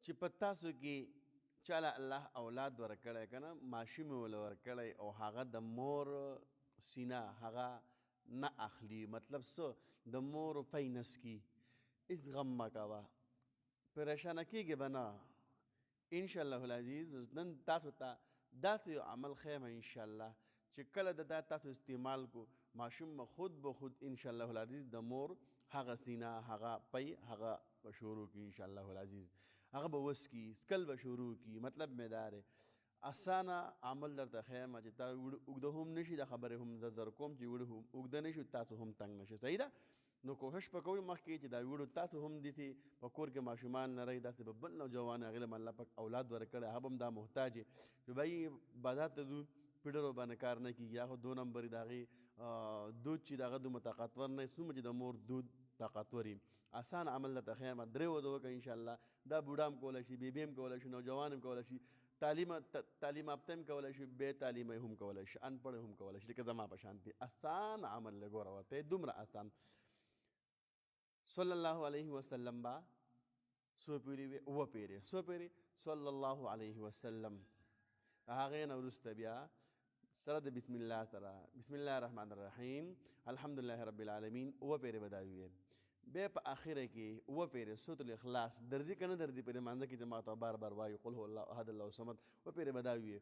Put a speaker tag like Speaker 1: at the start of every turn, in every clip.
Speaker 1: چې په تاسو کې چاله الله اولاد ورکړی که نه ماشوم یې وله ورکړی او هغه د مور سینه هغه نه اخلي مطلب څه د مور پی نسکي هېڅ غم مه کوه پریشانه کېږې به نه انشاءالله العزیز نن تاسو ته داسې یو عمل ښیم انشاءالله چې کله د دا تاسو استعمال کو ماشوم به خود انشاءالله العزیز د مور هغه سینه هغه پی هغه به شروع کی انشاءالله العزیز هغه به وسکي سکل به شروع کی مطلب مې دا دی اسانه عمل درته ښیم چې تا اوږده هم نشي دا خبرې هم زه در کوم چې اوږده هم اوږده نشي تاسو هم تنګ نشي صحیح ده نو کوښښ به کوئ مخکې چې دا ویډیو تاسو هم داسې په کور کې ماشومان لرئ داسې به بل نوجوان هغې له الله پاک اولاد ورکړی هغه به هم دا محتاج چې بھائی بازار ته ځو پیډرو باندې کار نه کېږي یا خو 2 نمبر د هغې دود چې د هغه دومره طاقتور نه څومره چې د مور دود طاقتور آسان عمل درته ښیم 3 ورځې وکړه انشاءالله دا بوډا هم کولی شي بیبي هم کولی شي نوجوان هم کولی شي تعلیم یافته هم کولی شي بې تعلیمه هم کولی شي انپړ هم کولی شي لکه زما په شانتې آسان عمل دی ګوره ورته دومره آسان صلی الله علیه وسلم با څو پیرې وې 7 پیرې څو پیرې صلی الله علیه وسلم هغې نه وروسته بیا سره د بسم الله سره بسم الله الرحمن الرحیم الحمدلله رب العالمین 7 پیرې به دا وویې بیا په اخره کې 7 پیرې سورة الاخلاص درځي که نه درځي په دې مانځه کې چې ما ته بار بار وایي قل هو الله احد الله الصمد 7 پیرې به دا وویې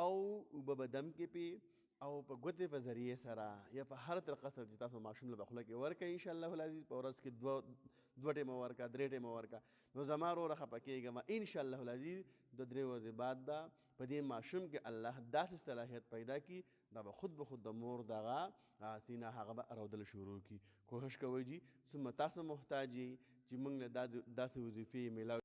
Speaker 1: او اوبه به دم کې پې او په ګوتې په ذریعې سره یا په هر طریقه سره چې تاسو ماشوم له به خوله کې ورکړئ انشاءالله العزیز په ورځ کې 2 ټیمه ورکړه 3 ټیمه ورکړه نو زما وروره خفه کېږم انشاءالله العزیز د 3 ورځې بعد به په دې ماشوم کې الله داسې صلاحیت پیدا کړي دا به خود د مور دغه سینه هغه به اورېدل شروع کړي کوښښ کوئ جي څومره تاسو محتاج یئ چې موږ له داسې وظیفې میلاو